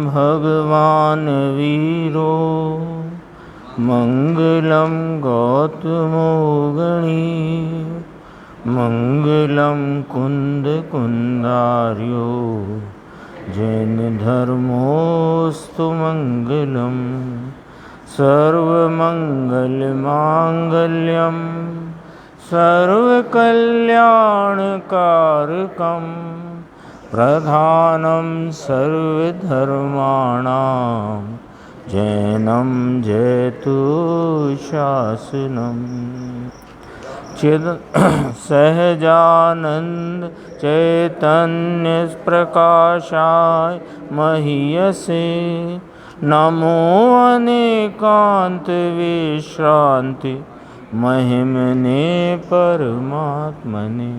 भगवान् वीरो मङ्गलं गौतमो गणी मङ्गलं कुन्दकुन्दार्यो जैनधर्मोऽस्तु मङ्गलम् सर्वमङ्गलमाङ्गल्यं सर्वकल्याणकारकं प्रधानं सर्वधर्माणां जैनं जयतु शासनम् सहजानंद चैतन्य प्रकाशाय महीयसे नमो अनेकांत विश्रांति महिमने परमात्मने।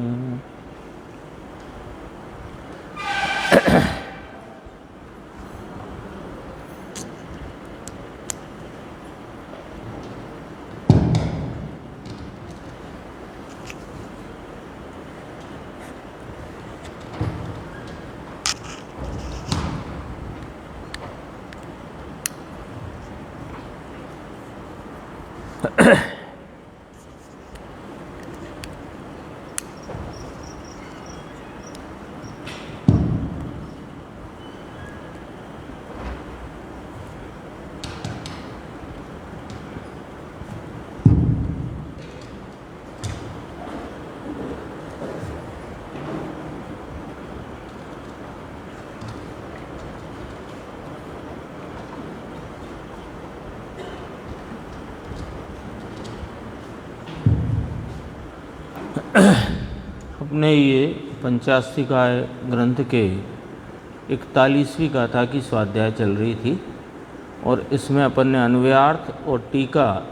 अपने ये पंचास्तिकाय ग्रंथ के 41वीं गाथा की स्वाध्याय चल रही थी और इसमें अपन ने अन्वयार्थ और टीका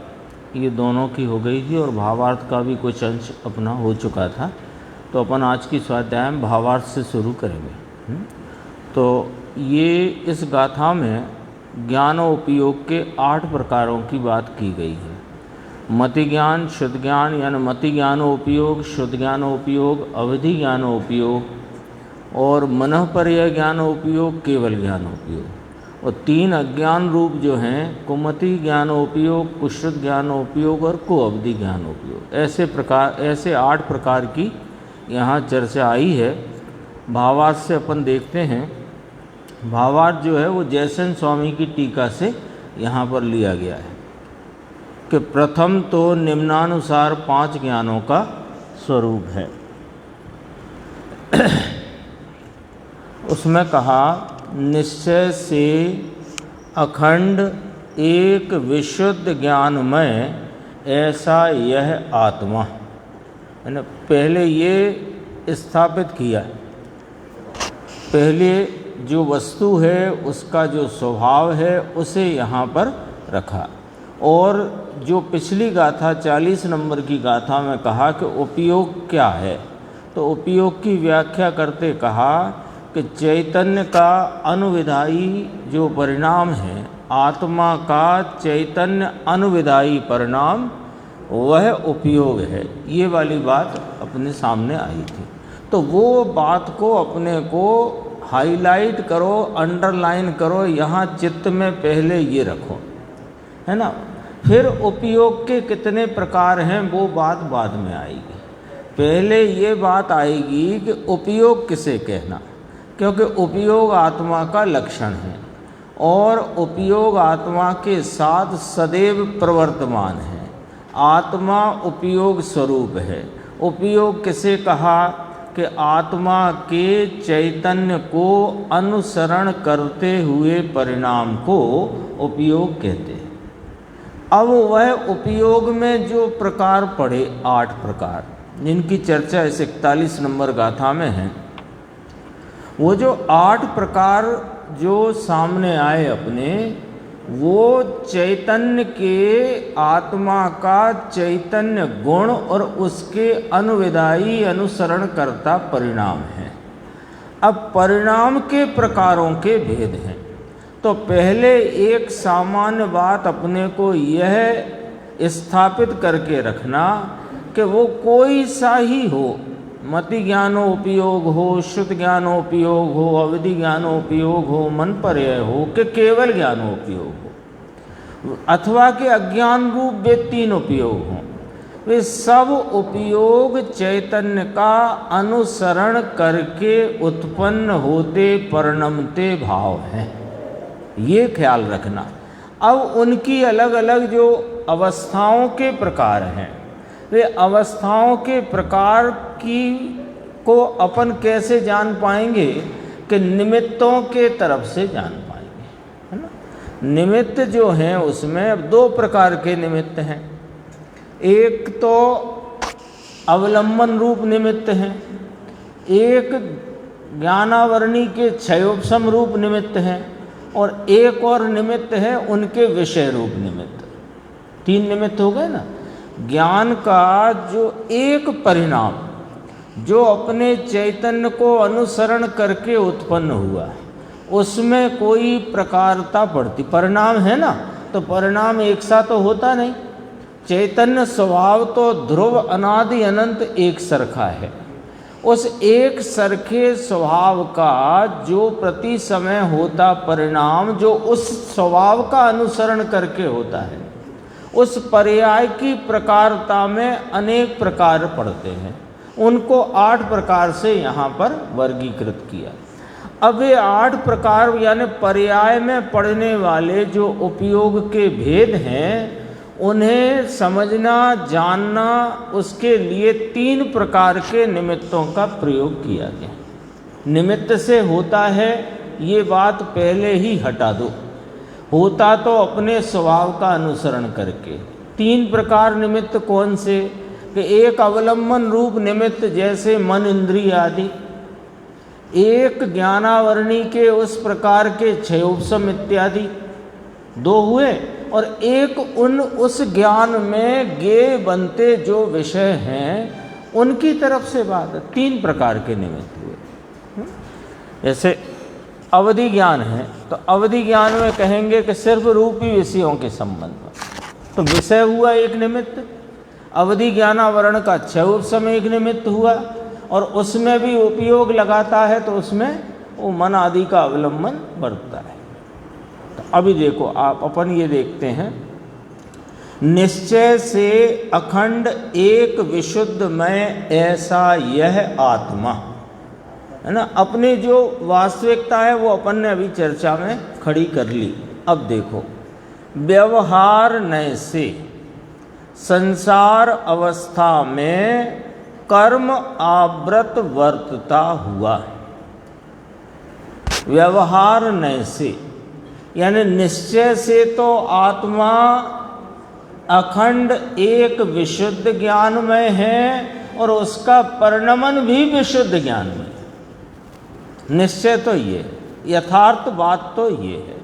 ये दोनों की हो गई थी और भावार्थ का भी कुछ अंश अपना हो चुका था। तो अपन आज की स्वाध्याय में भावार्थ से शुरू करेंगे। तो ये इस गाथा में ज्ञानोपयोग के 8 प्रकारों की बात की गई है। मति ज्ञान, शुद्ध ज्ञान यानी मति ज्ञानोपयोग, शुद्ध ज्ञानोपयोग, अवधि ज्ञानोपयोग और मनःपर्यय ज्ञानोपयोग, केवल ज्ञानोपयोग। और 3 अज्ञान रूप जो हैं कुमति ज्ञानोपयोग, कुशुद्ध ज्ञानोपयोग और कुअवधि ज्ञानोपयोग। ऐसे 8 प्रकार की यहाँ चर्चा आई है। भावार्थ से अपन देखते हैं। भावार्थ जो है वो जयसेन स्वामी की टीका से यहाँ पर लिया गया है कि प्रथम तो निम्नानुसार 5 ज्ञानों का स्वरूप है। उसमें कहा निश्चय से अखंड एक विशुद्ध ज्ञानमय ऐसा यह आत्मा। मैंने पहले ये स्थापित किया, पहले जो वस्तु है उसका जो स्वभाव है उसे यहाँ पर रखा। और जो पिछली गाथा 40 नंबर की गाथा में कहा कि उपयोग क्या है, तो उपयोग की व्याख्या करते कहा कि चैतन्य का अनुविधायी जो परिणाम है, आत्मा का चैतन्य अनुविधायी परिणाम, वह उपयोग है। ये वाली बात अपने सामने आई थी। तो वो बात को अपने को हाईलाइट करो, अंडरलाइन करो, यहाँ चित्त में पहले ये रखो, है ना। फिर उपयोग के कितने प्रकार हैं वो बात बाद में आएगी। पहले ये बात आएगी कि उपयोग किसे कहना, क्योंकि उपयोग आत्मा का लक्षण है और उपयोग आत्मा के साथ सदैव प्रवर्तमान है। आत्मा उपयोग स्वरूप है। उपयोग किसे कहा कि आत्मा के चैतन्य को अनुसरण करते हुए परिणाम को उपयोग कहते हैं। अब वह उपयोग में जो प्रकार पढ़े 8 प्रकार, जिनकी चर्चा इस 41 नंबर गाथा में है, वो जो 8 प्रकार जो सामने आए अपने, वो चैतन्य के आत्मा का चैतन्य गुण और उसके अनुविधायी अनुसरण करता परिणाम है। अब परिणाम के प्रकारों के भेद हैं। तो पहले एक सामान्य बात अपने को यह स्थापित करके रखना कि वो कोई सा ही हो, मति ज्ञानोपयोग हो, श्रुत ज्ञानोपयोग हो, अवधि ज्ञानोपयोग हो, मन पर्यय हो कि केवल ज्ञानोपयोग हो, अथवा कि अज्ञान रूप वे तीन उपयोग हों, वे सब उपयोग चैतन्य का अनुसरण करके उत्पन्न होते परिणमते भाव हैं। ये ख्याल रखना। अब उनकी अलग अलग जो अवस्थाओं के प्रकार हैं, वे अवस्थाओं के प्रकार की को अपन कैसे जान पाएंगे कि निमित्तों के तरफ से जान पाएंगे, है ना। निमित्त जो हैं उसमें अब दो प्रकार के निमित्त हैं। एक तो अवलंबन रूप निमित्त हैं, एक ज्ञानावरणी के क्षयोपशम रूप निमित्त हैं, और एक और निमित्त है उनके विषय रूप निमित्त। तीन निमित्त हो गए ना। ज्ञान का जो एक परिणाम जो अपने चैतन्य को अनुसरण करके उत्पन्न हुआ, उसमें कोई प्रकारता पड़ती, परिणाम है ना, तो परिणाम एक सा तो होता नहीं। चैतन्य स्वभाव तो ध्रुव अनादि अनंत एक सरखा है। उस एक सरखे स्वभाव का जो प्रति समय होता परिणाम, जो उस स्वभाव का अनुसरण करके होता है, उस पर्याय की प्रकारता में अनेक प्रकार पड़ते हैं। उनको 8 प्रकार से यहाँ पर वर्गीकृत किया। अब ये 8 प्रकार यानी पर्याय में पड़ने वाले जो उपयोग के भेद हैं, उन्हें समझना जानना, उसके लिए 3 प्रकार के निमित्तों का प्रयोग किया गया। निमित्त से होता है ये बात पहले ही हटा दो, होता तो अपने स्वभाव का अनुसरण करके। 3 प्रकार निमित्त कौन से कि एक अवलंबन रूप निमित्त जैसे मन इंद्रिय आदि, एक ज्ञानावरणी के उस प्रकार के क्षयोपशम इत्यादि 2 हुए, और एक उस ज्ञान में गे बनते जो विषय हैं उनकी तरफ से बात है। 3 प्रकार के निमित्त हुए। जैसे अवधि ज्ञान है तो अवधि ज्ञान में कहेंगे कि सिर्फ रूपी विषयों के संबंध में, तो विषय हुआ एक निमित्त। अवधि ज्ञानावरण का क्षयोपशम एक निमित्त हुआ, और उसमें भी उपयोग लगाता है तो उसमें वो मन आदि का अवलंबन बढ़ता है। तो अभी देखो आप अपन ये देखते हैं, निश्चय से अखंड एक विशुद्ध मैं ऐसा यह आत्मा, है ना। अपनी जो वास्तविकता है वो अपन ने अभी चर्चा में खड़ी कर ली। अब देखो, व्यवहार नय से संसार अवस्था में कर्म आवृत वर्तता हुआ। व्यवहार नय से यानी निश्चय से तो आत्मा अखंड एक विशुद्ध ज्ञान में है, और उसका परिणमन भी विशुद्ध ज्ञान में है। निश्चय तो ये, यथार्थ बात तो ये है।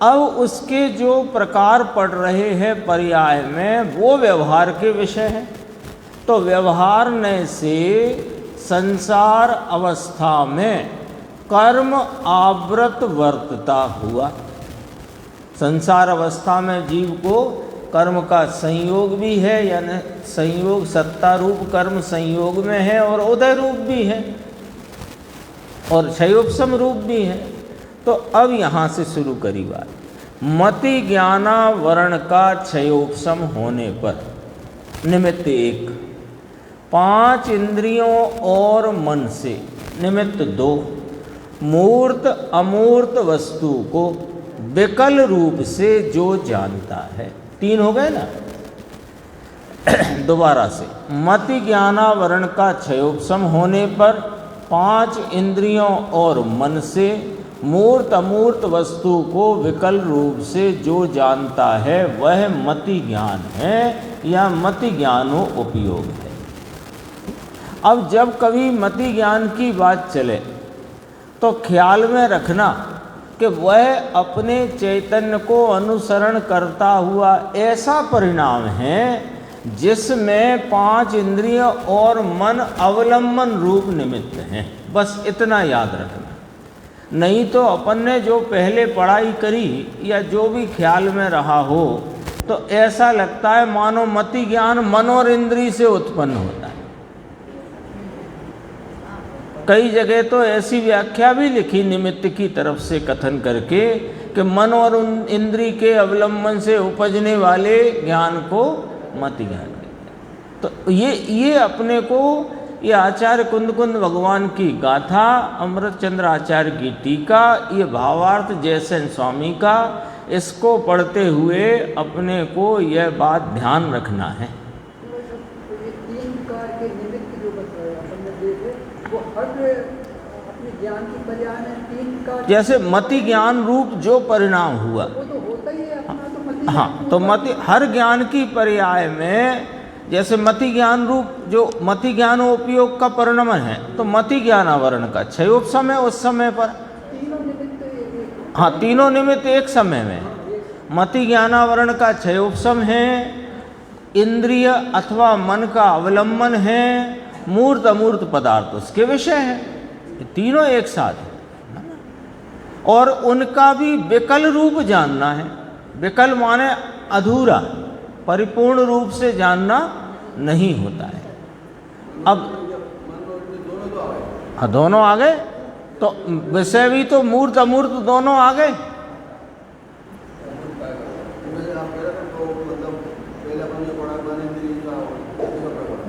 अब उसके जो प्रकार पड़ रहे हैं पर्याय में, वो व्यवहार के विषय हैं। तो व्यवहार ने से संसार अवस्था में कर्म आवृत वर्तता हुआ। संसार अवस्था में जीव को कर्म का संयोग भी है, यानी संयोग सत्ता रूप कर्म संयोग में है, और उदय रूप भी है, और क्षयोपशम रूप भी है। तो अब यहाँ से शुरू करी बात। मति ज्ञानावरण का क्षयोपशम होने पर निमित्त 1, 5 इंद्रियों और मन से निमित्त 2, मूर्त अमूर्त वस्तु को विकल रूप से जो जानता है। 3 हो गए ना। दोबारा से, मति ज्ञानावरण का क्षयोपशम होने पर 5 इंद्रियों और मन से मूर्त अमूर्त वस्तु को विकल रूप से जो जानता है वह मति ज्ञान है या मति ज्ञानो उपयोग है। अब जब कभी मति ज्ञान की बात चले तो ख्याल में रखना कि वह अपने चैतन्य को अनुसरण करता हुआ ऐसा परिणाम है जिसमें 5 इंद्रिय और मन अवलंबन रूप निमित्त हैं। बस इतना याद रखना। नहीं तो अपन ने जो पहले पढ़ाई करी या जो भी ख्याल में रहा हो तो ऐसा लगता है मानो मति ज्ञान मन और इंद्रिय से उत्पन्न होता है। कई जगह तो ऐसी व्याख्या भी लिखी निमित्त की तरफ से कथन करके कि मन और इंद्रिय के अवलंबन से उपजने वाले ज्ञान को मति ज्ञान कहते हैं। तो ये अपने को, ये आचार्य कुंद भगवान की गाथा, अमृत चंद्र आचार्य की टीका, ये भावार्थ जयसेन स्वामी का, इसको पढ़ते हुए अपने को यह बात ध्यान रखना है। जैसे मति ज्ञान रूप जो परिणाम हुआ, वो तो होता ही है अपना, तो मति, हाँ, तो मति हर ज्ञान की पर्याय में, जैसे मति ज्ञान रूप जो मति ज्ञान उपयोग का परिणमन है, तो मति ज्ञान आवरण का क्षयोपशम है उस समय पर। हाँ, तीनों निमित्त एक समय में। मति ज्ञानावरण का क्षयोपशम है, इंद्रिय अथवा मन का अवलंबन है, मूर्त अमूर्त पदार्थ उसके विषय है, ये तीनों एक साथ है। और उनका भी विकल रूप जानना है। विकल माने अधूरा, परिपूर्ण रूप से जानना नहीं होता है। अब हाँ, दोनों आ गए, तो विषय भी तो मूर्त अमूर्त दोनों आ गए।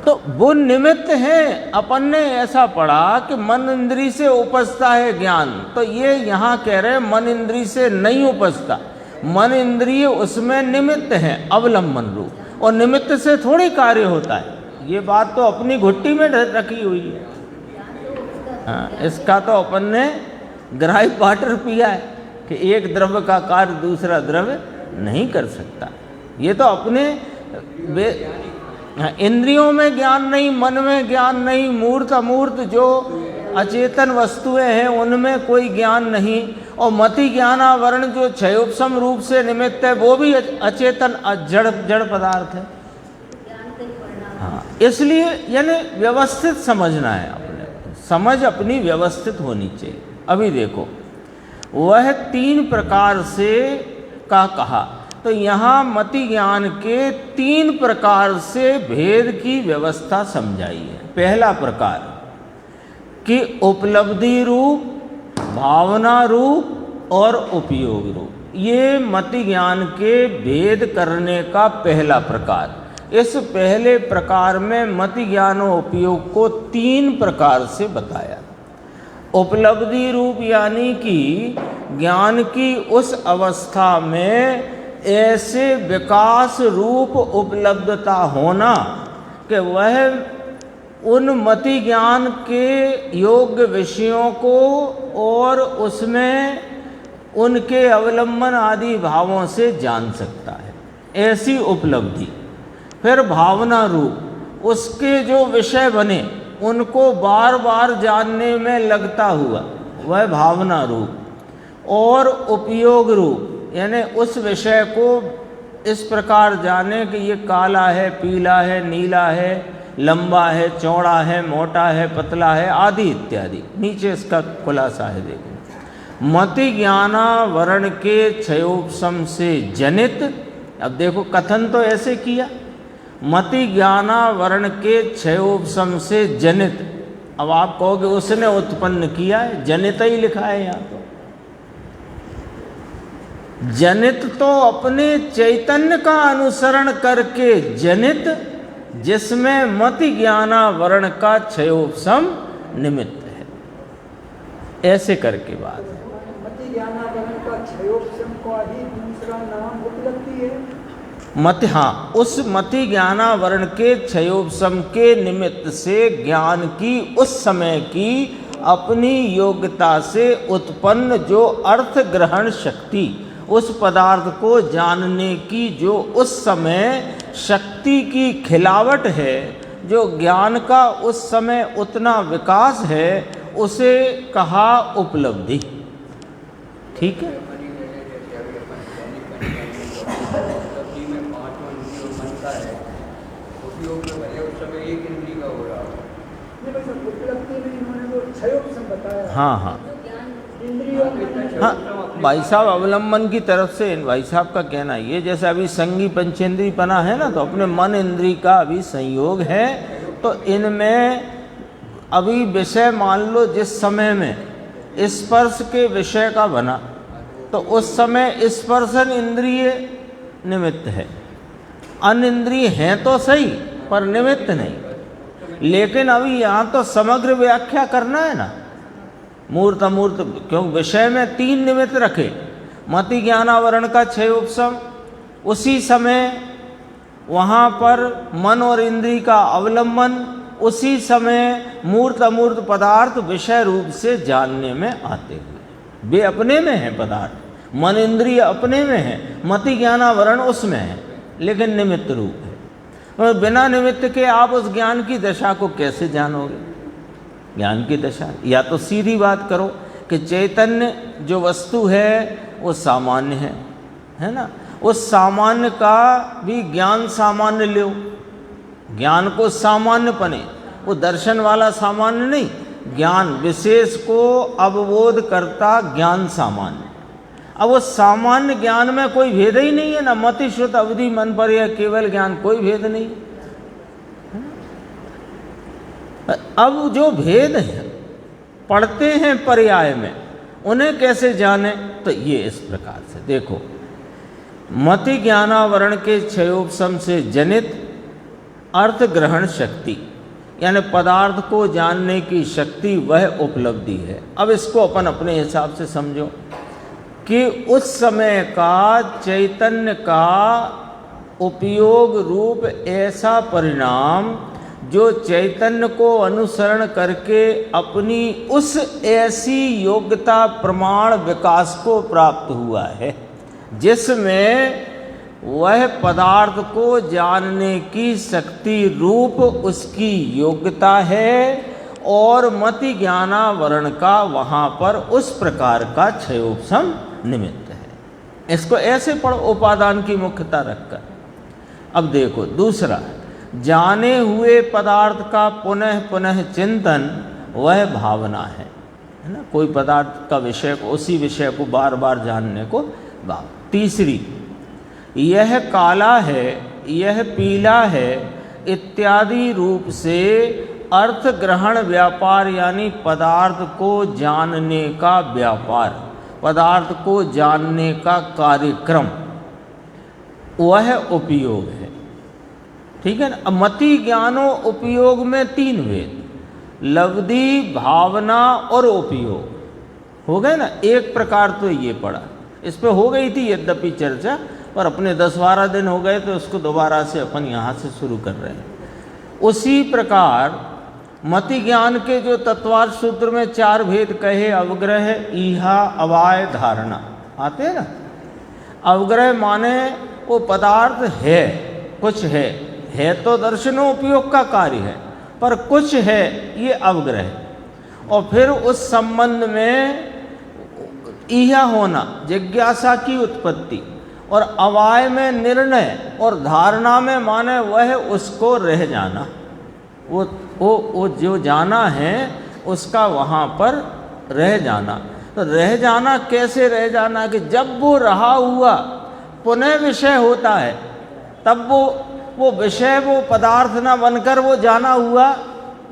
तो वो निमित्त है। अपन ने ऐसा पढ़ा कि मन इंद्री से उपजता है ज्ञान, तो ये यहाँ कह रहे मन इंद्री से नहीं उपजता, मन इंद्रिय उसमें निमित्त है, अवलंबन रूप, और निमित्त से थोड़ी कार्य होता है। ये बात तो अपनी घुट्टी में रखी हुई है। हाँ, इसका तो अपन ने ग्राही वाटर पिया है कि एक द्रव्य का कार्य दूसरा द्रव्य नहीं कर सकता। ये तो अपने इंद्रियों में ज्ञान नहीं, मन में ज्ञान नहीं, मूर्त अमूर्त जो अचेतन वस्तुएं हैं उनमें कोई ज्ञान नहीं, और मति ज्ञानावरण जो क्षयोपशम रूप से निमित्त है वो भी अचेतन जड़ पदार्थ है। हाँ, इसलिए यानी व्यवस्थित समझना है, अपने समझ अपनी व्यवस्थित होनी चाहिए। अभी देखो, वह 3 प्रकार से का कहा, तो यहाँ मति ज्ञान के 3 प्रकार से भेद की व्यवस्था समझाई है। पहला प्रकार कि उपलब्धि रूप, भावना रूप और उपयोग रूप, ये मति ज्ञान के भेद करने का पहला प्रकार। इस पहले प्रकार में मति ज्ञान और उपयोग को 3 प्रकार से बताया। उपलब्धि रूप यानी कि ज्ञान की उस अवस्था में ऐसे विकास रूप उपलब्धता होना कि वह उन मति ज्ञान के योग्य विषयों को और उसमें उनके अवलंबन आदि भावों से जान सकता है, ऐसी उपलब्धि। फिर भावना रूप, उसके जो विषय बने उनको बार बार जानने में लगता हुआ, वह भावना रूप। और उपयोग रूप यानी उस विषय को इस प्रकार जाने कि ये काला है, पीला है, नीला है, लंबा है, चौड़ा है, मोटा है, पतला है, आदि इत्यादि। नीचे इसका खुलासा है, देखो। मति ज्ञानावरण के क्षयोपशम से जनित, अब देखो कथन तो ऐसे किया, मति ज्ञानावरण के क्षयोपशम से जनित। अब आप कहोगे उसने उत्पन्न किया है, जनित ही लिखा है यहाँ तो। जनित तो अपने चैतन्य का अनुसरण करके जनित, जिसमें मति ज्ञानावरण का क्षयोपशम निमित्त है, ऐसे करके बात है। मति ज्ञानावरण का क्षयोपशम का ही दूसरा नाम उपलब्धि है। मति, हाँ, उस मति ज्ञानावरण के क्षयोपशम के निमित्त से ज्ञान की उस समय की अपनी योग्यता से उत्पन्न जो अर्थ ग्रहण शक्ति, उस पदार्थ को जानने की जो उस समय शक्ति की खिलावट है, जो ज्ञान का उस समय उतना विकास है, उसे कहा उपलब्धि। ठीक है। हाँ हाँ हाँ, भाई साहब अवलंबन की तरफ से भाई साहब का कहना ये, जैसे अभी संगी पंचेंद्री पना है ना, तो अपने मन इंद्री का अभी संयोग है, तो इनमें अभी विषय मान लो जिस समय में स्पर्श के विषय का बना, तो उस समय स्पर्शन इंद्रिय निमित्त है, अन्य इंद्रिय हैं तो सही पर निमित्त नहीं। लेकिन अभी यहाँ तो समग्र व्याख्या करना है ना, मूर्त अमूर्त, क्योंकि विषय में 3 निमित्त रखे, मति ज्ञानावरण का 6 उपशम, उसी समय वहाँ पर मन और इंद्रिय का अवलंबन, उसी समय मूर्त अमूर्त पदार्थ विषय रूप से जानने में आते हुए, वे अपने में हैं पदार्थ, मन इंद्रिय अपने में है, मति ज्ञानावरण उसमें है, लेकिन निमित्त रूप है। और बिना निमित्त के आप उस ज्ञान की दशा को कैसे जानोगे? ज्ञान की दशा, या तो सीधी बात करो कि चैतन्य जो वस्तु है वो सामान्य है ना, उस सामान्य का भी ज्ञान सामान्य लो, ज्ञान को सामान्य पने, वो दर्शन वाला सामान्य नहीं, ज्ञान विशेष को अवबोध करता ज्ञान सामान्य। अब वो सामान्य ज्ञान में कोई भेद ही नहीं है ना, मति श्रुत अवधि मन पर या केवल ज्ञान, कोई भेद नहीं। अब जो भेद है पढ़ते हैं पर्याय में, उन्हें कैसे जाने? तो ये इस प्रकार से देखो, मति ज्ञानावरण के 6 उपशम से जनित अर्थ ग्रहण शक्ति, यानी पदार्थ को जानने की शक्ति, वह उपलब्धि है। अब इसको अपन अपने हिसाब से समझो कि उस समय का चैतन्य का उपयोग रूप ऐसा परिणाम जो चैतन्य को अनुसरण करके अपनी उस ऐसी योग्यता प्रमाण विकास को प्राप्त हुआ है जिसमें वह पदार्थ को जानने की शक्ति रूप उसकी योग्यता है, और मति ज्ञानावरण का वहाँ पर उस प्रकार का 6 उपशम निमित्त है। इसको ऐसे पढ़ो उपादान की मुख्यता रखकर। अब देखो दूसरा, जाने हुए पदार्थ का पुनः पुनः चिंतन, वह भावना है ना, कोई पदार्थ का विषय को, उसी विषय को बार बार जानने को भाव। तीसरी, यह काला है, यह पीला है इत्यादि रूप से अर्थ ग्रहण व्यापार, यानी पदार्थ को जानने का व्यापार, पदार्थ को जानने का कार्यक्रम, वह उपयोग है। ठीक है ना। मति ज्ञानो उपयोग में 3 भेद, लब्धि, भावना और उपयोग हो गए ना। एक प्रकार तो ये पढ़ा, इस पे हो गई थी यद्यपि चर्चा, पर अपने 10-12 दिन हो गए तो उसको दोबारा से अपन यहाँ से शुरू कर रहे हैं। उसी प्रकार मति ज्ञान के जो तत्वार्थ सूत्र में 4 भेद कहे, अवग्रह, ईहा, अवाय, धारणा, आते हैं ना। अवग्रह माने वो पदार्थ है, कुछ है तो दर्शनो उपयोग का कार्य है, पर कुछ है, ये अवग्रह। और फिर उस संबंध में ईहा होना, जिज्ञासा की उत्पत्ति, और अवाय में निर्णय, और धारणा में माने वह उसको रह जाना, वो जो जाना है उसका वहाँ पर रह जाना। तो रह जाना कैसे रह जाना कि जब वो रहा हुआ पुनः विषय होता है, तब वो विषय, वो पदार्थ ना बनकर वो जाना हुआ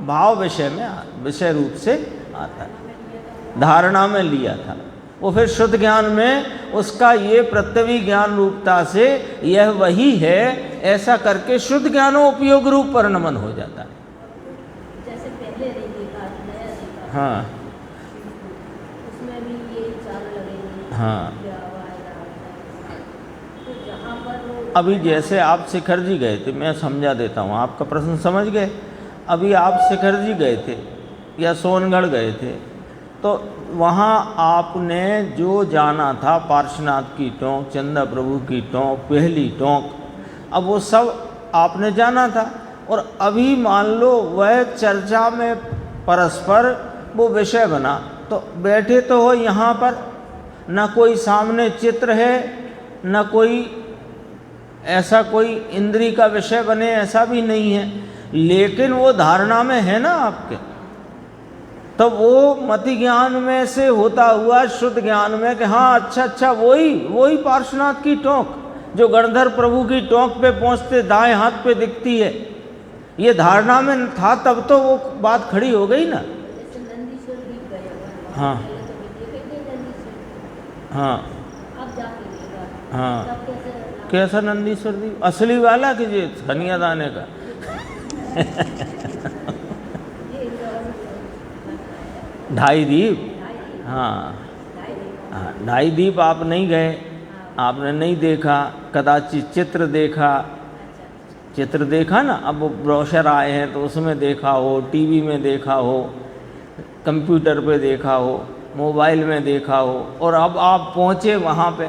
भाव विषय में, विषय रूप से आता है। धारणा में लिया था वो, फिर शुद्ध ज्ञान में उसका ये प्रत्यवी ज्ञान रूपता से यह वही है, ऐसा करके शुद्ध ज्ञानो उपयोग रूप परिणमन हो जाता है। जैसे पहले देखा, नया देखा, हाँ, उसमें भी ये 4 लगेंगे। हाँ। तो जहाँ पर वो अभी जैसे आप शिखर जी गए थे, मैं समझा देता हूँ, आपका प्रश्न समझ गए। अभी आप शिखर जी गए थे या सोनगढ़ गए थे, तो वहाँ आपने जो जाना था, पार्श्वनाथ की टोंक, चंदा प्रभु की टोंक, पहली टोंक, अब वो सब आपने जाना था। और अभी मान लो वह चर्चा में परस्पर वो विषय बना, तो बैठे तो हो यहाँ पर, न कोई सामने चित्र है, न कोई ऐसा कोई इंद्री का विषय बने, ऐसा भी नहीं है, लेकिन वो धारणा में है ना आपके। तो वो मति ज्ञान में से होता हुआ शुद्ध ज्ञान में कि हाँ अच्छा वही पार्श्वनाथ की टोंक जो गणधर प्रभु की टोंक पे पहुँचते दाएं हाथ पे दिखती है, ये धारणा में था तब तो वो बात खड़ी हो गई ना। जैसे नंदीश्वर द्वीप गए अपन, हाँ। पहले तो देखे थे नंदीश्वर, हाँ अब जाके देखा, हाँ। तब कैसे लगा? कैसा नंदीश्वर द्वीप? असली वाला कि ये धनिया दाने का? ये इंदौर में ढाई द्वीप। ढाई हाँ द्वीप। हाँ, ढाई द्वीप आप नहीं गए, आपने नहीं देखा, कदाचित चित्र देखा, चित्र देखा ना। अब वो ब्रोशर आए हैं तो उसमें देखा हो, टीवी में देखा हो, कंप्यूटर पे देखा हो, मोबाइल में देखा हो, और अब आप पहुँचे वहाँ पे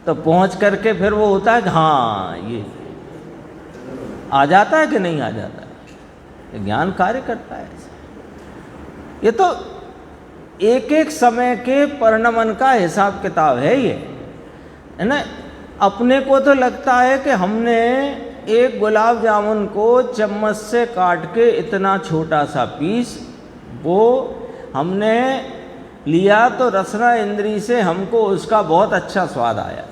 तो पहुँच करके फिर वो होता है कि हाँ ये आ जाता है कि नहीं आ जाता है। ये ज्ञान कार्य करता है ऐसे। ये तो एक एक समय के परिणमन का हिसाब किताब है ये, है ना। अपने को तो लगता है कि हमने एक गुलाब जामुन को चम्मच से काट के इतना छोटा सा पीस वो हमने लिया तो रसना इंद्री से हमको उसका बहुत अच्छा स्वाद आया,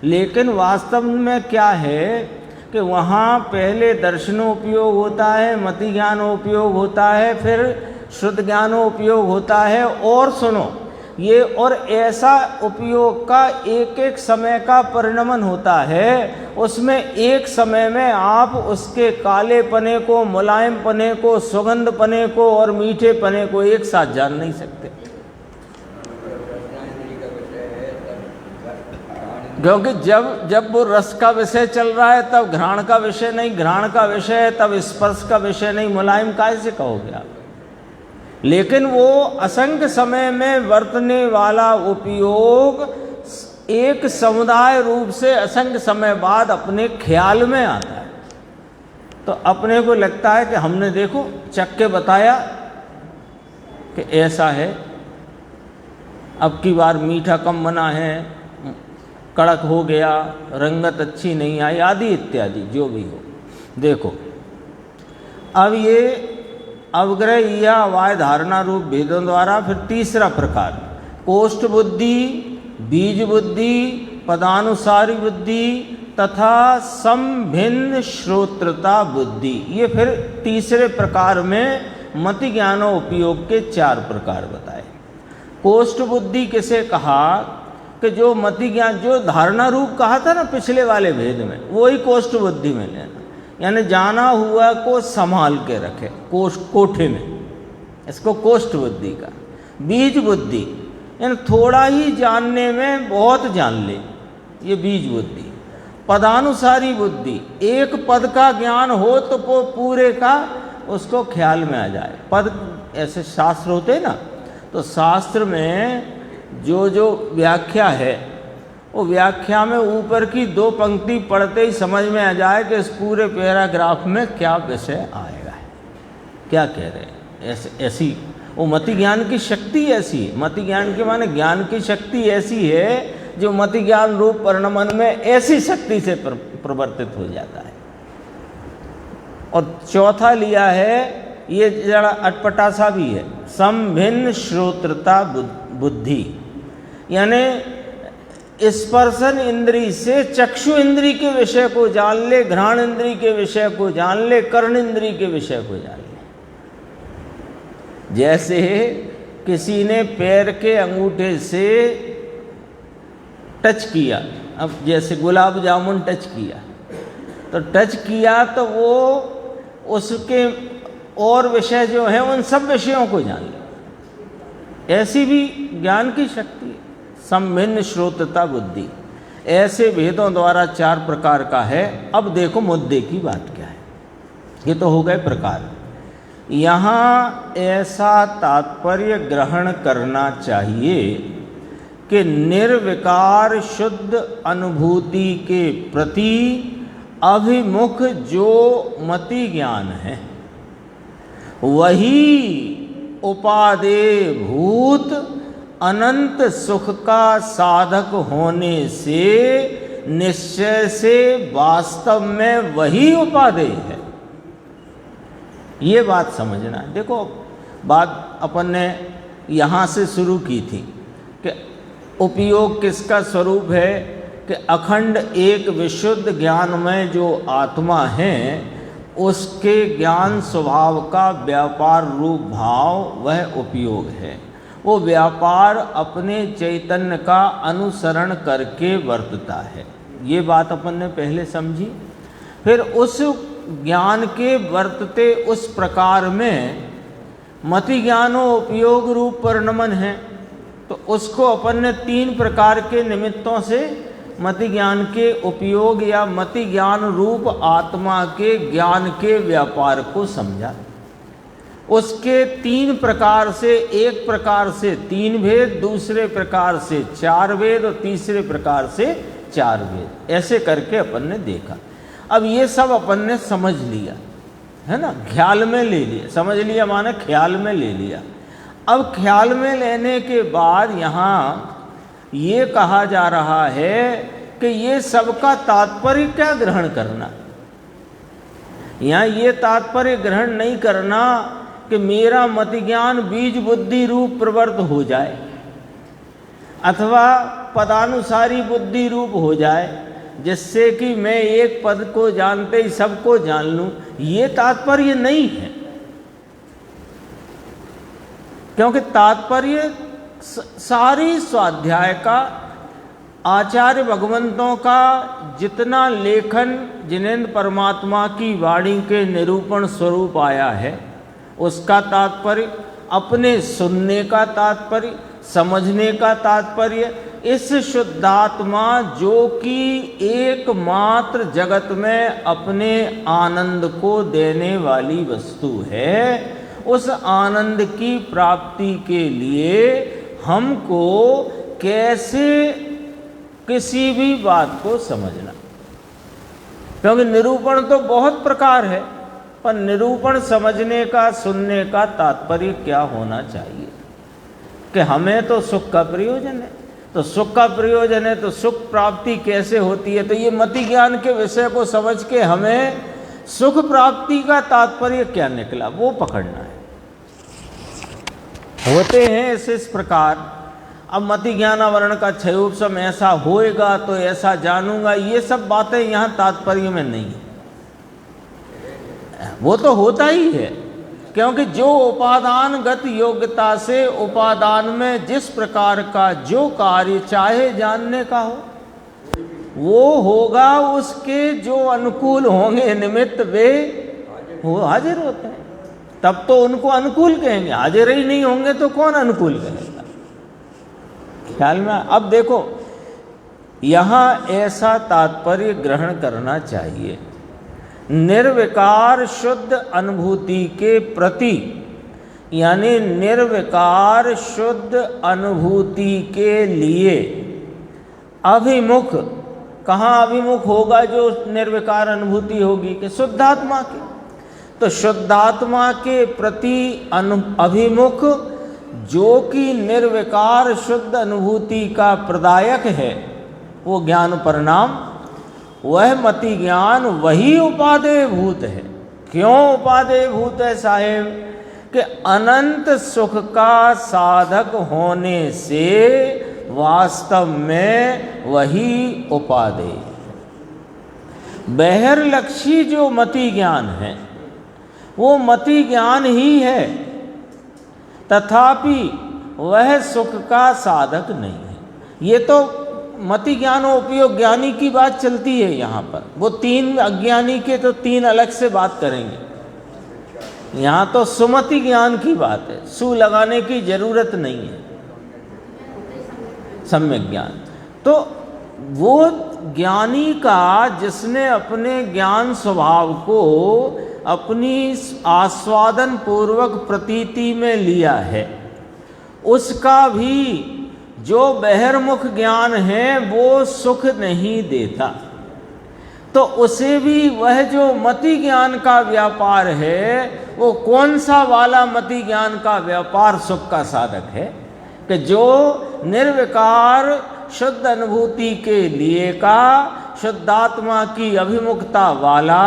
लेकिन वास्तव में क्या है कि वहाँ पहले दर्शनोपयोग होता है, मति ज्ञानोपयोग होता है, फिर शुद्ध ज्ञानोपयोग होता है, और सुनो ये, और ऐसा उपयोग का एक एक समय का परिणमन होता है। उसमें एक समय में आप उसके काले पने को, मुलायम पने को, सुगंध पने को और मीठे पने को एक साथ जान नहीं सकते, क्योंकि जब वो रस का विषय चल रहा है तब घ्राण का विषय नहीं, घ्राण का विषय है तब स्पर्श का विषय नहीं, मुलायम कैसे कहोगे आप। लेकिन वो असंख्य समय में वर्तने वाला उपयोग एक समुदाय रूप से असंख्य समय बाद अपने ख्याल में आता है, तो अपने को लगता है कि हमने देखो चख के बताया कि ऐसा है, अब की बार मीठा कम बना है, कड़क हो गया, रंगत अच्छी नहीं आई, आदि इत्यादि जो भी हो। देखो अब ये अवग्रह या अवाय धारणा रूप भेदों द्वारा फिर तीसरा प्रकार कोष्ठ बुद्धि, बीज बुद्धि, पदानुसारी बुद्धि तथा समभिन्न श्रोत्रता बुद्धि, ये फिर तीसरे प्रकार में मति ज्ञानोपयोग के 4 प्रकार बताए। कोष्ठ बुद्धि किसे कहा कि जो मति ज्ञान, जो धारणा रूप कहा था ना पिछले वाले भेद में, वही कोष्ठ बुद्धि में लेना, यानी जाना हुआ को संभाल के रखे कोठे में, इसको कोष्ठ बुद्धि का। बीज बुद्धि यानी थोड़ा ही जानने में बहुत जान ले, ये बीज बुद्धि। पदानुसारी बुद्धि, एक पद का ज्ञान हो तो वो पूरे का उसको ख्याल में आ जाए। पद ऐसे शास्त्र होते ना, तो शास्त्र में जो व्याख्या है वो व्याख्या में ऊपर की 2 पंक्ति पढ़ते ही समझ में आ जाए कि इस पूरे पैराग्राफ में क्या विषय आएगा, क्या कह रहे हैं। ऐसी वो मति ज्ञान की शक्ति ऐसी है, मति ज्ञान के माने ज्ञान की शक्ति ऐसी है जो मति ज्ञान रूप परिणमन में ऐसी शक्ति से प्रवर्तित हो जाता है। और चौथा लिया है, ये जरा अटपटा सा भी है, समभिन्न श्रोत्रता बुद्धि, यानी स्पर्शन इंद्री से चक्षु इंद्री के विषय को जान ले, घ्राण इंद्री के विषय को जान ले, कर्ण इंद्री के विषय को जान ले। जैसे किसी ने पैर के अंगूठे से टच किया, अब जैसे गुलाब जामुन टच किया, तो टच किया तो वो उसके और विषय जो है उन सब विषयों को जान ले। ऐसी भी ज्ञान की शक्ति है, समभिन्न श्रोत्रता बुद्धि। ऐसे भेदों द्वारा 4 प्रकार का है। अब देखो मुद्दे की बात क्या है। ये तो हो गए प्रकार। यहाँ ऐसा तात्पर्य ग्रहण करना चाहिए कि निर्विकार शुद्ध अनुभूति के प्रति अभिमुख जो मति ज्ञान है वही उपादेय भूत अनंत सुख का साधक होने से निश्चय से वास्तव में वही उपादेय है। ये बात समझना है। देखो बात अपन ने यहाँ से शुरू की थी कि उपयोग किसका स्वरूप है कि अखंड एक विशुद्ध ज्ञान में जो आत्मा है उसके ज्ञान स्वभाव का व्यापार रूप भाव वह उपयोग है। वो व्यापार अपने चैतन्य का अनुसरण करके वर्तता है। ये बात अपन ने पहले समझी। फिर उस ज्ञान के वर्तते उस प्रकार में मति ज्ञानो उपयोग रूप परिणमन है। तो उसको अपन ने 3 प्रकार के निमित्तों से मति ज्ञान के उपयोग या मति ज्ञान रूप आत्मा के ज्ञान के व्यापार को समझा। उसके 3 प्रकार से, एक प्रकार से 3 भेद, दूसरे प्रकार से 4 भेद और तीसरे प्रकार से 4 भेद, ऐसे करके अपन ने देखा। अब ये सब अपन ने समझ लिया, है ना, ख्याल में ले लिया। समझ लिया माने ख्याल में ले लिया। अब ख्याल में लेने के बाद यहाँ ये कहा जा रहा है कि ये सबका तात्पर्य क्या ग्रहण करना। यहाँ ये तात्पर्य ग्रहण नहीं करना कि मेरा मति ज्ञान बीज बुद्धि रूप प्रवृत्त हो जाए अथवा पदानुसारी बुद्धि रूप हो जाए, जिससे कि मैं एक पद को जानते ही सबको जान लूं। ये तात्पर्य नहीं है, क्योंकि तात्पर्य सारी स्वाध्याय का, आचार्य भगवंतों का जितना लेखन जिनेंद्र परमात्मा की वाणी के निरूपण स्वरूप आया है, उसका तात्पर्य, अपने सुनने का तात्पर्य, समझने का तात्पर्य, इस शुद्धात्मा जो कि एकमात्र जगत में अपने आनंद को देने वाली वस्तु है, उस आनंद की प्राप्ति के लिए हमको कैसे किसी भी बात को समझना। क्योंकि निरूपण तो बहुत प्रकार है, पर निरूपण समझने का, सुनने का तात्पर्य क्या होना चाहिए कि हमें तो सुख का प्रयोजन है। तो सुख का प्रयोजन है तो सुख प्राप्ति कैसे होती है, तो ये मति ज्ञान के विषय को समझ के हमें सुख प्राप्ति का तात्पर्य क्या निकला वो पकड़ना है। होते हैं इस प्रकार। अब मति ज्ञानावरण का क्षयोपशम ऐसा होएगा तो ऐसा जानूंगा, ये सब बातें यहाँ तात्पर्य में नहीं है। वो तो होता ही है, क्योंकि जो उपादानगत योग्यता से उपादान में जिस प्रकार का जो कार्य चाहे जानने का हो, वो होगा। उसके जो अनुकूल होंगे निमित्त वे वो हाजिर होते हैं, तब तो उनको अनुकूल कहेंगे। हाजिर ही नहीं होंगे तो कौन अनुकूल कहेगा। ख्याल में। अब देखो यहाँ ऐसा तात्पर्य ग्रहण करना चाहिए, निर्विकार शुद्ध अनुभूति के प्रति, यानी निर्विकार शुद्ध अनुभूति के लिए अभिमुख। कहाँ अभिमुख होगा जो निर्विकार अनुभूति होगी? कि शुद्धात्मा के। तो शुद्धात्मा के प्रति अभिमुख जो कि निर्विकार शुद्ध अनुभूति का प्रदायक है, वो ज्ञान परिणाम, वह मति ज्ञान वही उपादेय भूत है। क्यों उपादेय भूत है साहेब? कि अनंत सुख का साधक होने से वास्तव में वही उपादेय। बहिर्लक्षी जो मति ज्ञान है वो मति ज्ञान ही है, तथापि वह सुख का साधक नहीं है। ये तो मति ज्ञान और उपयोग ज्ञानी की बात चलती है यहाँ पर। वो 3 अज्ञानी के तो 3 अलग से बात करेंगे। यहाँ तो सुमति ज्ञान की बात है, सु लगाने की जरूरत नहीं है, सम्यक ज्ञान। तो वो ज्ञानी का जिसने अपने ज्ञान स्वभाव को अपनी आस्वादन पूर्वक प्रतीति में लिया है, उसका भी जो बहिर्मुख ज्ञान है वो सुख नहीं देता। तो उसे भी वह जो मति ज्ञान का व्यापार है, वो कौन सा वाला मति ज्ञान का व्यापार सुख का साधक है? कि जो निर्विकार शुद्ध अनुभूति के लिए का शुद्धात्मा की अभिमुखता वाला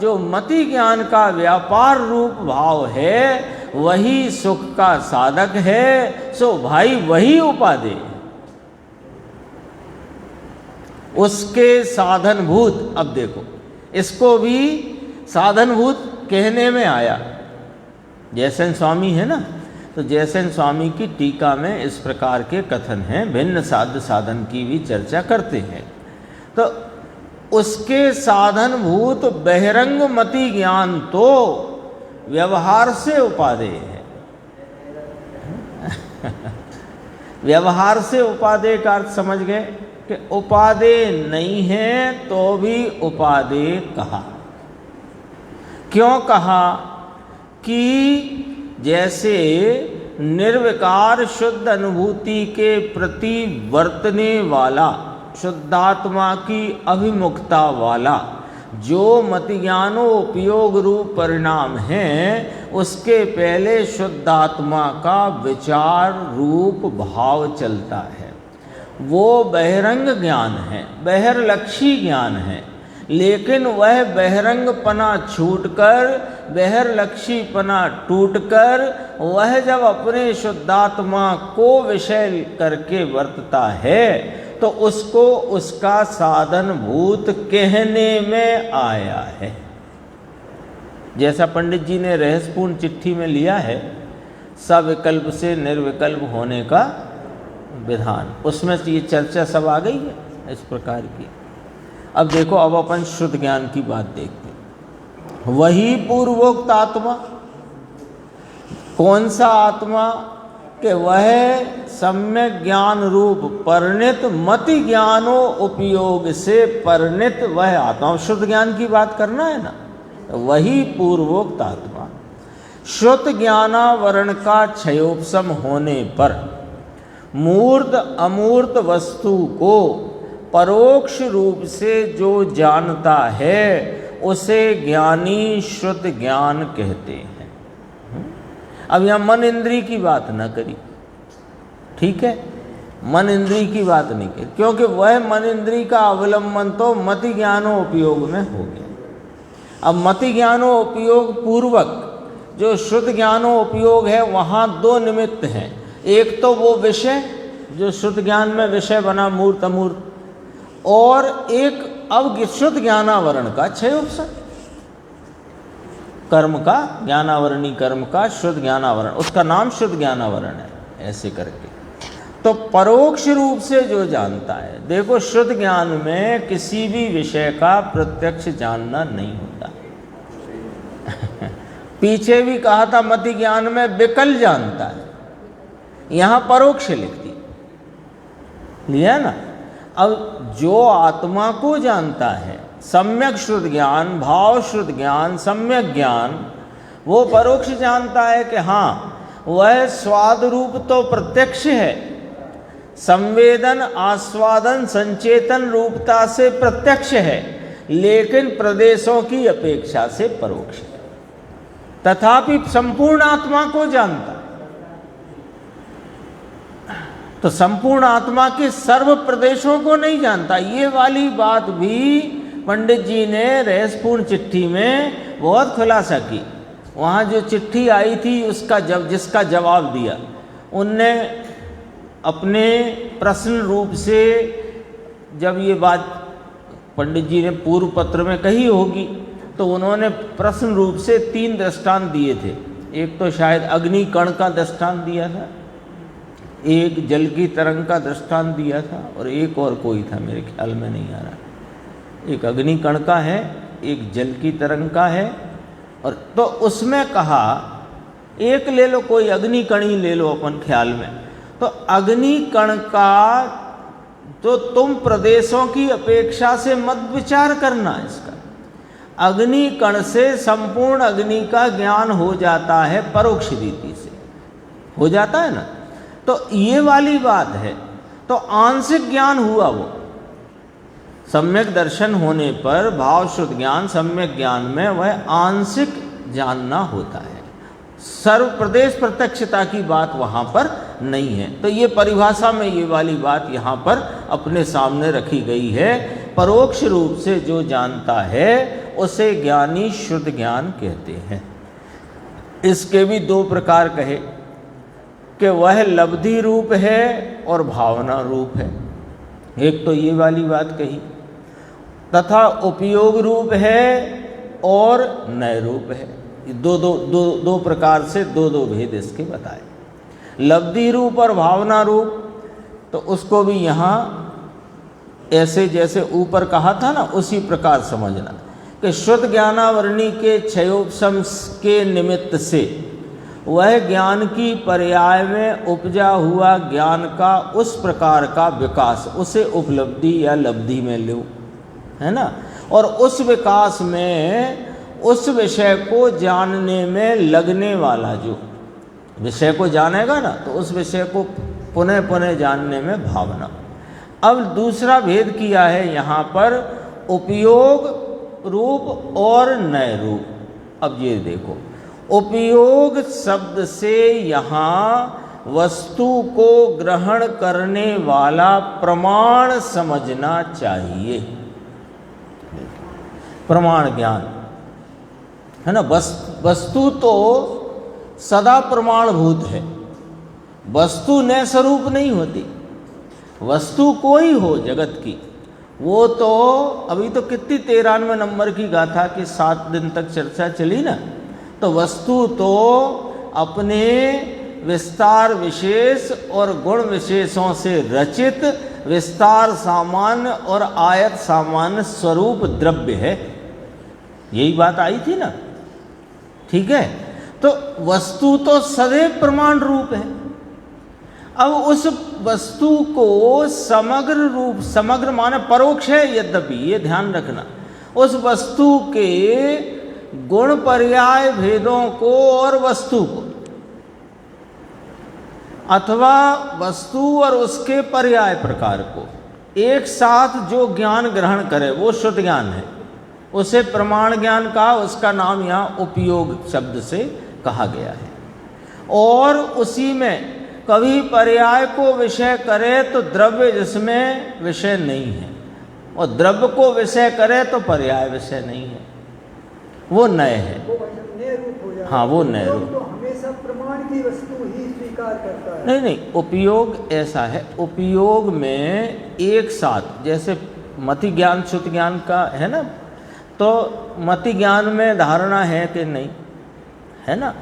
जो मति ज्ञान का व्यापार रूप भाव है, वही सुख का साधक है। सो भाई वही उपादेय, उसके साधनभूत। अब देखो इसको भी साधनभूत कहने में आया। जयसेन स्वामी है ना, तो जयसेन स्वामी की टीका में इस प्रकार के कथन हैं, भिन्न साध्य साधन की भी चर्चा करते हैं। तो उसके साधनभूत बहिरंग मति ज्ञान तो व्यवहार से उपादेय है। व्यवहार से उपादेय का अर्थ समझ गए कि उपादेय नहीं है तो भी उपादेय कहा। क्यों कहा कि जैसे निर्विकार शुद्ध अनुभूति के प्रति वर्तने वाला, शुद्धात्मा की अभिमुखता वाला जो मति ज्ञानोपयोग रूप परिणाम है, उसके पहले शुद्धात्मा का विचार रूप भाव चलता है। वो बहिरंग ज्ञान है, बहिर्लक्षी ज्ञान है, लेकिन वह बहिरंगपना छूटकर, बहिर्लक्षीपना टूटकर, वह जब अपने शुद्धात्मा को विषय करके वर्तता है तो उसको उसका साधनभूत कहने में आया है। जैसा पंडित जी ने रहस्यपूर्ण चिट्ठी में लिया है, सविकल्प से निर्विकल्प होने का विधान, उसमें ये चर्चा सब आ गई है इस प्रकार की। अब देखो, अब अपन शुद्ध ज्ञान की बात देखते हैं। वही पूर्वोक्त आत्मा, कौन सा आत्मा? कि वह सम्यक ज्ञान रूप परिणित मति ज्ञानो उपयोग से परिणित वह आत्मा। शुद्ध ज्ञान की बात करना है ना, वही पूर्वोक्त आत्मा शुद्ध ज्ञानावरण का क्षयोपशम होने पर मूर्त अमूर्त वस्तु को परोक्ष रूप से जो जानता है उसे ज्ञानी शुद्ध ज्ञान कहते हैं। अब यहाँ मन इंद्री की बात न करी, ठीक है, मन इंद्री की बात नहीं करी, क्योंकि वह मन इंद्री का अवलंबन तो मति ज्ञानोपयोग में हो गया। अब मति ज्ञानोपयोग पूर्वक जो शुद्ध ज्ञानोपयोग है, वहाँ दो निमित्त हैं। एक तो वो विषय जो शुद्ध ज्ञान में विषय बना मूर्त अमूर्त, और एक अब शुद्ध ज्ञानावरण का क्षयोपशम, कर्म का, ज्ञानावरणी कर्म का शुद्ध ज्ञानावरण, उसका नाम शुद्ध ज्ञानावरण है, ऐसे करके। तो परोक्ष रूप से जो जानता है, देखो शुद्ध ज्ञान में किसी भी विषय का प्रत्यक्ष जानना नहीं होता। पीछे भी कहा था मति ज्ञान में विकल जानता है, यहाँ परोक्ष लिखती लिया ना। अब जो आत्मा को जानता है, सम्यक शुद्ध ज्ञान, भाव शुद्ध ज्ञान, सम्यक ज्ञान, वो परोक्ष जानता है कि हाँ वह स्वाद रूप तो प्रत्यक्ष है, संवेदन आस्वादन संचेतन रूपता से प्रत्यक्ष है, लेकिन प्रदेशों की अपेक्षा से परोक्ष है। तथापि संपूर्ण आत्मा को जानता है। तो संपूर्ण आत्मा के सर्व प्रदेशों को नहीं जानता। ये वाली बात भी पंडित जी ने रहस्यपूर्ण चिट्ठी में बहुत खुलासा की। वहाँ जो चिट्ठी आई थी उसका जिसका जवाब दिया, उनने अपने प्रश्न रूप से, जब ये बात पंडित जी ने पूर्व पत्र में कही होगी, तो उन्होंने प्रश्न रूप से 3 दृष्टांत दिए थे। एक तो शायद अग्नि कण का दृष्टांत दिया था, एक जल की तरंग का दृष्टांत दिया था, और एक और कोई था, मेरे ख्याल में नहीं आ रहा। एक अग्नि कण का है, एक जल की तरंग का है। और तो उसमें कहा, एक ले लो, कोई अग्नि कण ही ले लो अपन ख्याल में, तो अग्नि कण का तो तुम प्रदेशों की अपेक्षा से मत विचार करना। इसका अग्नि कण से संपूर्ण अग्नि का ज्ञान हो जाता है, परोक्ष रीति से हो जाता है ना। तो ये वाली बात है। तो आंशिक ज्ञान हुआ वो। सम्यक दर्शन होने पर भाव शुद्ध ज्ञान, सम्यक ज्ञान में वह आंशिक जानना होता है। सर्व प्रदेश प्रत्यक्षता की बात वहाँ पर नहीं है। तो ये परिभाषा में ये वाली बात यहाँ पर अपने सामने रखी गई है। परोक्ष रूप से जो जानता है उसे ज्ञानी शुद्ध ज्ञान कहते हैं। इसके भी 2 प्रकार कहे कि वह लब्धि रूप है और भावना रूप है। एक तो ये वाली बात कही, तथा उपयोग रूप है और नए रूप है। दो प्रकार से दो भेद इसके बताए। लब्धि रूप और भावना रूप, तो उसको भी यहाँ ऐसे जैसे ऊपर कहा था ना, उसी प्रकार समझना कि शुद्ध ज्ञानावरणी के क्षयोपशम के निमित्त से वह ज्ञान की पर्याय में उपजा हुआ ज्ञान का उस प्रकार का विकास, उसे उपलब्धि या लब्धि में लो, है ना। और उस विकास में उस विषय को जानने में लगने वाला, जो विषय को जानेगा ना, तो उस विषय को पुनः पुनः जानने में भावना। अब दूसरा भेद किया है यहाँ पर, उपयोग रूप और नए रूप। अब ये देखो, उपयोग शब्द से यहाँ वस्तु को ग्रहण करने वाला प्रमाण समझना चाहिए। प्रमाण ज्ञान है ना। वस्तु तो सदा प्रमाणभूत है, वस्तु नए स्वरूप नहीं होती। वस्तु कोई हो जगत की, वो तो अभी तो कितनी 93 नंबर की गाथा की 7 दिन तक चर्चा चली ना, तो वस्तु तो अपने विस्तार विशेष और गुण विशेषों से रचित विस्तार सामान्य और आयत सामान्य स्वरूप द्रव्य है। यही बात आई थी ना, ठीक है। तो वस्तु तो सदैव प्रमाण रूप है। अब उस वस्तु को समग्र रूप, समग्र माने परोक्ष है यद्यपि, ये ध्यान रखना, उस वस्तु के गुण पर्याय भेदों को और वस्तु को, अथवा वस्तु और उसके पर्याय प्रकार को एक साथ जो ज्ञान ग्रहण करे वो शुद्ध ज्ञान है। उसे प्रमाण ज्ञान कहा, उसका नाम यहाँ उपयोग शब्द से कहा गया है। और उसी में कभी पर्याय को विषय करे तो द्रव्य जिसमें विषय नहीं है, और द्रव्य को विषय करे तो पर्याय विषय नहीं है, वो नए है। वो नए रूप हो जाए। हाँ, वो नए रूप। तो हमेशा प्रमाण की वस्तु ही स्वीकार करता है। नहीं, उपयोग ऐसा है, उपयोग में एक साथ, जैसे मति ज्ञान श्रुति ज्ञान का है ना, तो मति ज्ञान में धारणा है कि नहीं, है ना।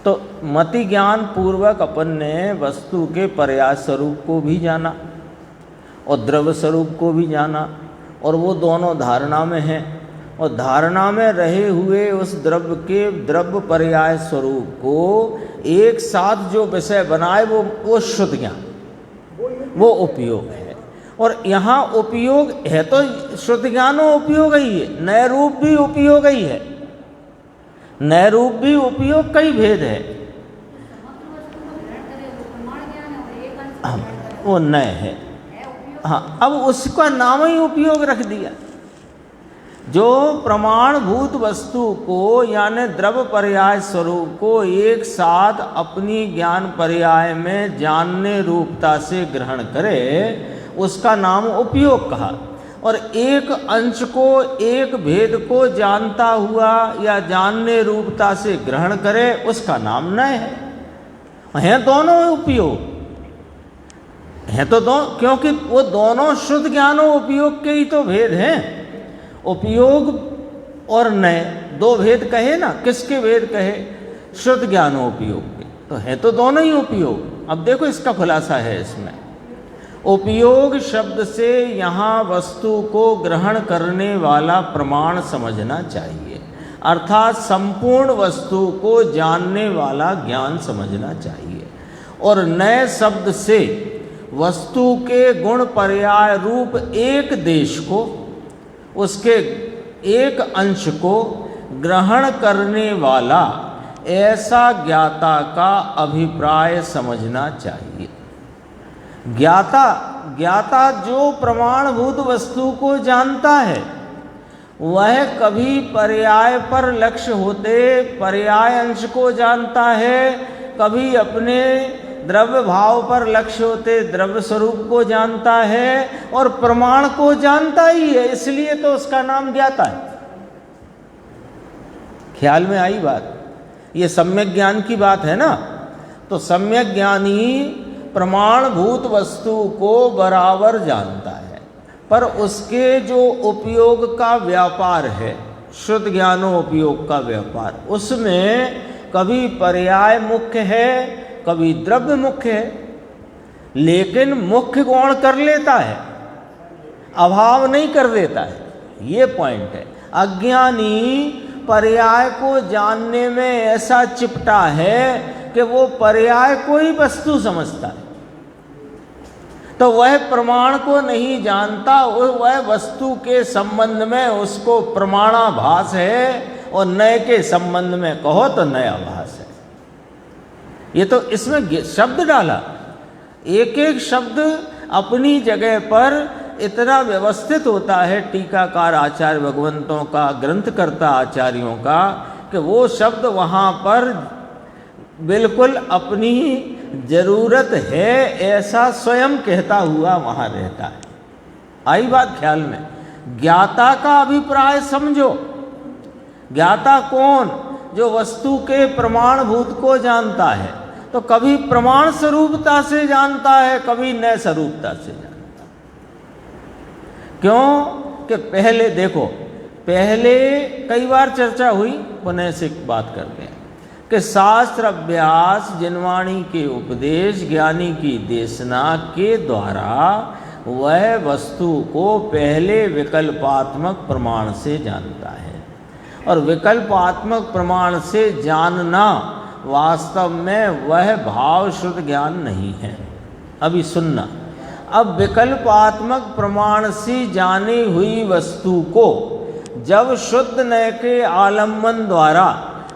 तो मति ज्ञान पूर्वक अपन ने वस्तु के पर्याय स्वरूप को भी जाना और द्रव्य स्वरूप को भी जाना, और वो दोनों धारणा में हैं। और धारणा में रहे हुए उस द्रव्य के द्रव्य पर्याय स्वरूप को एक साथ जो विषय बनाए वो शुद्ध ज्ञान, वो उपयोग है। और यहाँ उपयोग है तो शुद्ध ज्ञानो उपयोग ही है, नए रूप भी उपयोग ही है। नए रूप भी उपयोग कई भेद है, वो नए है। हाँ, अब उसका नाम ही उपयोग रख दिया। जो प्रमाणभूत वस्तु को यानी द्रव्य पर्याय स्वरूप को एक साथ अपनी ज्ञान पर्याय में जानने रूपता से ग्रहण करे, उसका नाम उपयोग कहा। और एक अंश को, एक भेद को जानता हुआ या जानने रूपता से ग्रहण करे, उसका नाम नए है दोनों उपयोग है। तो क्योंकि वो दोनों शुद्ध ज्ञानों उपयोग के ही तो भेद हैं। उपयोग और नए दो भेद कहे ना, किसके भेद कहे? शुद्ध ज्ञानों उपयोग के, तो है तो दोनों ही उपयोग। अब देखो इसका खुलासा है इसमें। उपयोग शब्द से यहाँ वस्तु को ग्रहण करने वाला प्रमाण समझना चाहिए, अर्थात संपूर्ण वस्तु को जानने वाला ज्ञान समझना चाहिए। और नए शब्द से वस्तु के गुण पर्याय रूप एक देश को, उसके एक अंश को ग्रहण करने वाला ऐसा ज्ञाता का अभिप्राय समझना चाहिए। ज्ञाता जो प्रमाणभूत वस्तु को जानता है, वह कभी पर्याय पर लक्ष्य होते पर्याय अंश को जानता है, कभी अपने द्रव्य भाव पर लक्ष्य होते द्रव्य स्वरूप को जानता है, और प्रमाण को जानता ही है, इसलिए तो उसका नाम ज्ञाता है। ख्याल में आई बात? ये सम्यक ज्ञान की बात है ना। तो सम्यक ज्ञानी प्रमाणभूत वस्तु को बराबर जानता है, पर उसके जो उपयोग का व्यापार है शुद्ध ज्ञानोपयोग का व्यापार, उसमें कभी पर्याय मुख्य है, कभी द्रव्य मुख्य है, लेकिन मुख्य गौण कर लेता है, अभाव नहीं कर देता है। ये पॉइंट है। अज्ञानी पर्याय को जानने में ऐसा चिपटा है कि वो पर्याय को ही वस्तु समझता है, तो वह प्रमाण को नहीं जानता, वह वस्तु के संबंध में उसको प्रमाणाभास है, और नए के संबंध में कहो तो नया भास है। ये तो इसमें शब्द डाला, एक एक शब्द अपनी जगह पर इतना व्यवस्थित होता है टीकाकार आचार्य भगवंतों का, ग्रंथकर्ता आचार्यों का, कि वो शब्द वहाँ पर बिल्कुल अपनी जरूरत है ऐसा स्वयं कहता हुआ वहाँ रहता है। आई बात ख्याल में? ज्ञाता का अभिप्राय समझो। ज्ञाता कौन? जो वस्तु के प्रमाणभूत को जानता है, तो कभी प्रमाण स्वरूपता से जानता है, कभी नए स्वरूपता से जानता है। क्यों? कि पहले देखो, पहले कई बार चर्चा हुई, पुनः से बात करते हैं कि शास्त्र अभ्यास, जिनवाणी के उपदेश, ज्ञानी की देशना के द्वारा वह वस्तु को पहले विकल्पात्मक प्रमाण से जानता है, और विकल्पात्मक प्रमाण से जानना वास्तव में वह भाव शुद्ध ज्ञान नहीं है। अभी सुनना, अब विकल्पात्मक प्रमाण से जानी हुई वस्तु को जब शुद्ध नय के आलम्बन द्वारा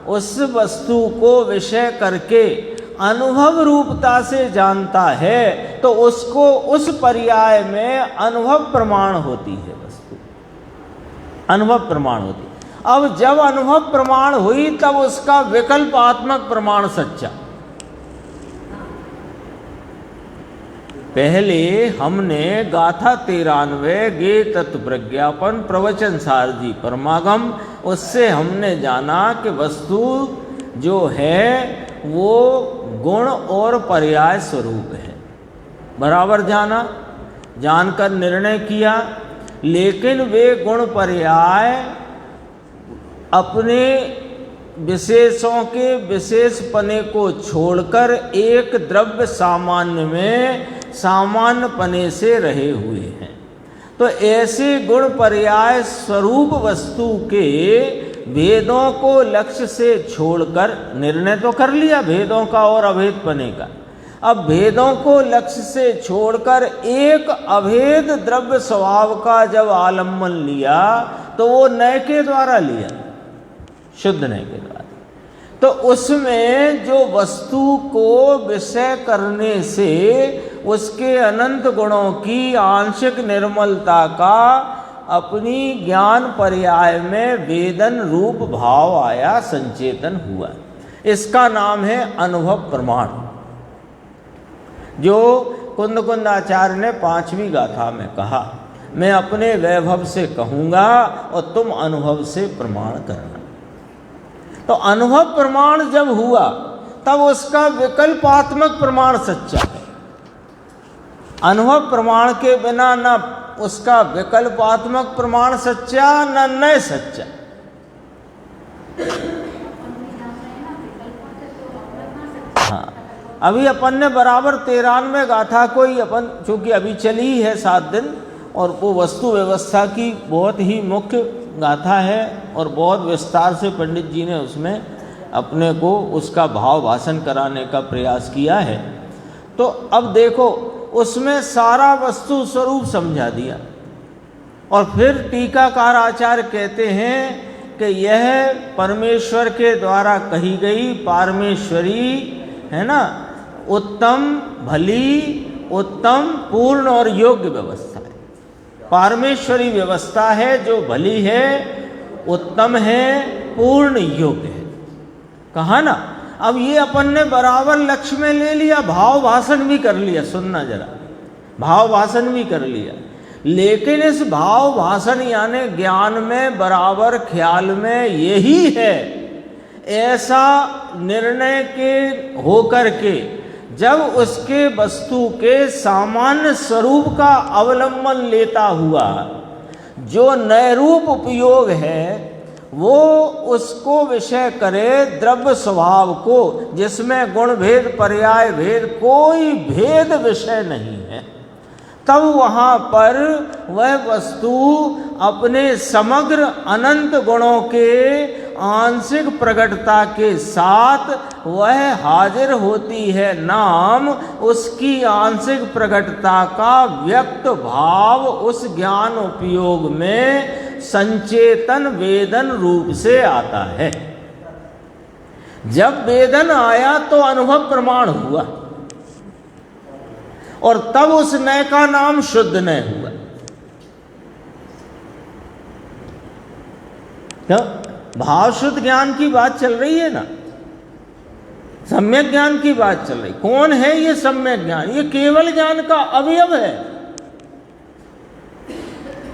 उस वस्तु को विषय करके अनुभव रूपता से जानता है, तो उसको उस पर्याय में अनुभव प्रमाण होती है, वस्तु अनुभव प्रमाण होती है। अब जब अनुभव प्रमाण हुई तब उसका विकल्पात्मक प्रमाण सच्चा। पहले हमने गाथा 93 गे तत्व प्रज्ञापन प्रवचन सारजी परमागम, उससे हमने जाना कि वस्तु जो है वो गुण और पर्याय स्वरूप है। बराबर जाना, जानकर निर्णय किया, लेकिन वे गुण पर्याय अपने विशेषों के विशेष पने को छोड़कर एक द्रव्य सामान्य में सामान्य पने से रहे हुए हैं। तो ऐसे गुण पर्याय स्वरूप वस्तु के भेदों को लक्ष्य से छोड़कर निर्णय तो कर लिया भेदों का और अभेद पने का, अब भेदों को लक्ष्य से छोड़कर एक अभेद द्रव्य स्वभाव का जब आलम्बन लिया तो वो नय के द्वारा लिया, शुद्ध नय के द्वारा। तो उसमें जो वस्तु को विषय करने से उसके अनंत गुणों की आंशिक निर्मलता का अपनी ज्ञान पर्याय में वेदन रूप भाव आया, संचेतन हुआ। इसका नाम है अनुभव प्रमाण, जो कुंद आचार्य ने 5वीं गाथा में कहा, मैं अपने वैभव से कहूँगा और तुम अनुभव से प्रमाण करना। तो अनुभव प्रमाण जब हुआ तब उसका विकल्पात्मक प्रमाण सच्चा है। अनुभव प्रमाण के बिना न उसका विकल्पात्मक प्रमाण सच्चा न नय सच्चा। हाँ, अभी अपन ने बराबर 93 गाथा को ही अपन, चूँकि अभी चली ही है 7 दिन, और वो वस्तु व्यवस्था की बहुत ही मुख्य गाथा है और बहुत विस्तार से पंडित जी ने उसमें अपने को उसका भाव भाषण कराने का प्रयास किया है। तो अब देखो, उसमें सारा वस्तु स्वरूप समझा दिया, और फिर टीकाकार आचार्य कहते हैं कि यह परमेश्वर के द्वारा कही गई पारमेश्वरी है ना, उत्तम, भली, उत्तम, पूर्ण और योग्य व्यवस्था है। पारमेश्वरी व्यवस्था है जो भली है, उत्तम है, पूर्ण, योग्य है। कहा ना। अब ये अपन ने बराबर लक्ष्य में ले लिया, भाव भाषण भी कर लिया, सुनना जरा, भाव भाषण भी कर लिया, लेकिन इस भाव भाषण यानी ज्ञान में बराबर ख्याल में यही है, ऐसा निर्णय के होकर के जब उसके वस्तु के सामान्य स्वरूप का अवलंबन लेता हुआ जो नय रूप उपयोग है वो उसको विषय करे द्रव्य स्वभाव को, जिसमें गुण भेद पर्याय भेद कोई भेद विषय नहीं है, तब वहाँ पर वह वस्तु अपने समग्र अनंत गुणों के आंशिक प्रकटता के साथ वह हाजिर होती है। नाम उसकी आंशिक प्रकटता का व्यक्त भाव उस ज्ञान उपयोग में संचेतन वेदन रूप से आता है। जब वेदन आया तो अनुभव प्रमाण हुआ, और तब उस नय का नाम शुद्ध नय हुआ। क्यों? भाव शुद्ध ज्ञान की बात चल रही है ना, सम्यक ज्ञान की बात चल रही। कौन है ये सम्यक ज्ञान? ये केवल ज्ञान का अवयव है,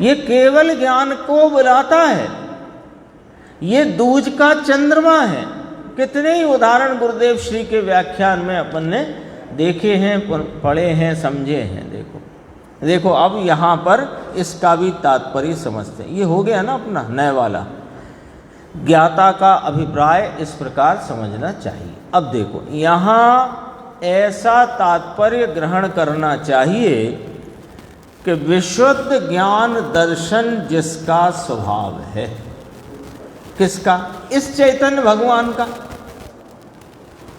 ये केवल ज्ञान को बुलाता है, ये दूज का चंद्रमा है। कितने ही उदाहरण गुरुदेव श्री के व्याख्यान में अपन ने देखे हैं, पढ़े हैं, समझे हैं। देखो अब यहाँ पर इसका भी तात्पर्य समझते हैं। ये हो गया ना अपना नए वाला। ज्ञाता का अभिप्राय इस प्रकार समझना चाहिए। अब देखो यहाँ ऐसा तात्पर्य ग्रहण करना चाहिए कि विशुद्ध ज्ञान दर्शन जिसका स्वभाव है। किसका? इस चैतन्य भगवान का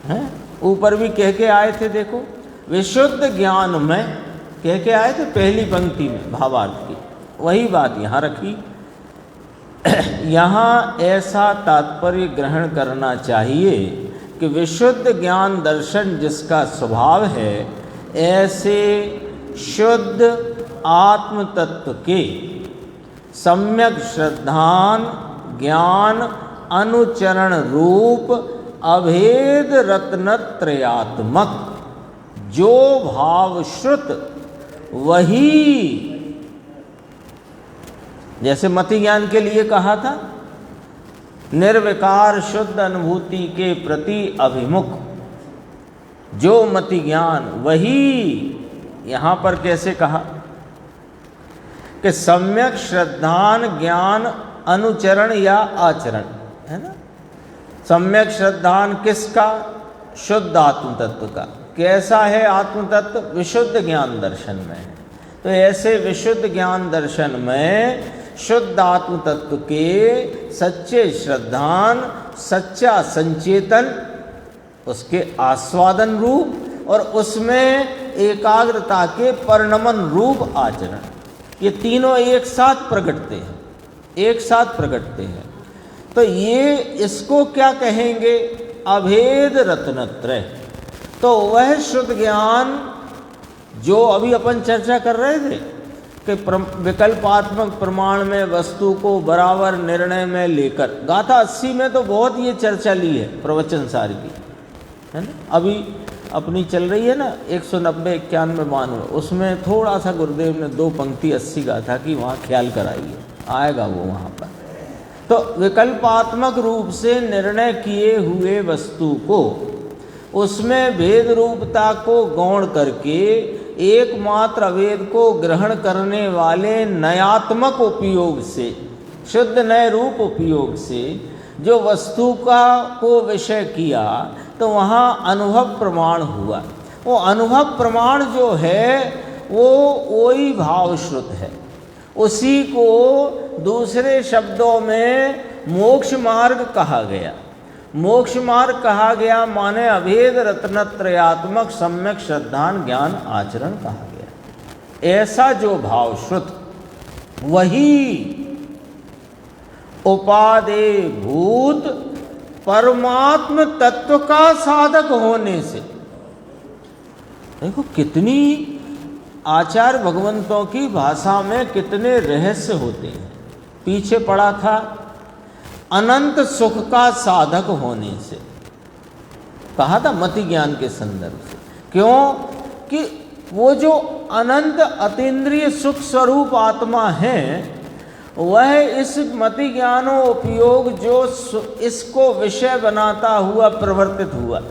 है। ऊपर भी कह के आए थे, देखो विशुद्ध ज्ञान में कह के आए थे पहली पंक्ति में भावार्थ की, वही बात यहाँ रखी। यहाँ ऐसा तात्पर्य ग्रहण करना चाहिए कि विशुद्ध ज्ञान दर्शन जिसका स्वभाव है, ऐसे शुद्ध आत्म तत्व के सम्यक श्रद्धान ज्ञान अनुचरण रूप अभेद रत्नत्रयात्मक जो भावश्रुत, वही जैसे मति ज्ञान के लिए कहा था, निर्विकार शुद्ध अनुभूति के प्रति अभिमुख जो मति ज्ञान, वही यहाँ पर कैसे कहा कि सम्यक श्रद्धान ज्ञान अनुचरण या आचरण, है ना। सम्यक श्रद्धान किसका? शुद्ध आत्म तत्व का। कैसा है आत्म तत्व? विशुद्ध ज्ञान दर्शन में है। तो ऐसे विशुद्ध ज्ञान दर्शन में शुद्ध आत्म तत्व के सच्चे श्रद्धान, सच्चा संचेतन, उसके आस्वादन रूप और उसमें एकाग्रता के परिणमन रूप आचरण, ये तीनों एक साथ प्रकटते हैं, एक साथ प्रकटते हैं। तो ये इसको क्या कहेंगे? अभेद रत्नत्रय। तो वह शुद्ध ज्ञान जो अभी अपन चर्चा कर रहे थे कि विकल्पात्मक प्रमाण में वस्तु को बराबर निर्णय में लेकर, गाथा 80 में तो बहुत ये चर्चा ली है प्रवचन सार की, है ना। अभी अपनी चल रही है ना 190 91 92, उसमें थोड़ा सा गुरुदेव ने 2 पंक्ति 80 गाथा की वहाँ ख्याल कराई है, आएगा वो वहाँ पर। तो विकल्पात्मक रूप से निर्णय किए हुए वस्तु को उसमें भेद रूपता को गौण करके एकमात्र अभेद को ग्रहण करने वाले नयात्मक उपयोग से, शुद्ध नय रूप उपयोग से जो वस्तु का को विषय किया, तो वहाँ अनुभव प्रमाण हुआ। वो अनुभव प्रमाण जो है वो वही भावश्रुत है। उसी को दूसरे शब्दों में मोक्ष मार्ग कहा गया। मोक्ष मार्ग कहा गया माने अभेद रत्नत्रयात्मक सम्यक श्रद्धान ज्ञान आचरण कहा गया। ऐसा जो भावश्रुत, वही उपादेय भूत परमात्म तत्व का साधक होने से, देखो कितनी आचार्य भगवंतों की भाषा में कितने रहस्य होते हैं। पीछे पड़ा था अनंत सुख का साधक होने से, कहा था मति ज्ञान के संदर्भ से। क्यों कि वो जो अनंत अतीन्द्रिय सुख स्वरूप आत्मा है, वह इस मति ज्ञानो उपयोग जो इसको विषय बनाता हुआ प्रवर्तित हुआ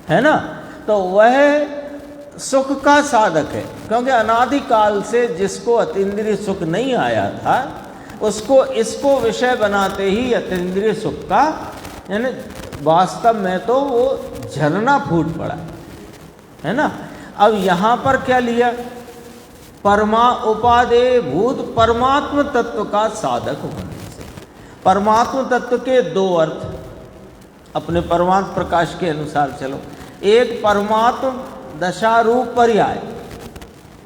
है ना, तो वह सुख का साधक है। क्योंकि अनादिकाल से जिसको अतीन्द्रिय सुख नहीं आया था, उसको इसको विषय बनाते ही अतीन्द्रिय सुख का, यानी वास्तव में तो वो झरना फूट पड़ा है ना। अब यहाँ पर क्या लिया, उपादेय भूत परमात्म तत्व का साधक होने से। परमात्म तत्व के दो अर्थ अपने परमात्म प्रकाश के अनुसार चलो। एक परमात्म दशा रूप पर्याय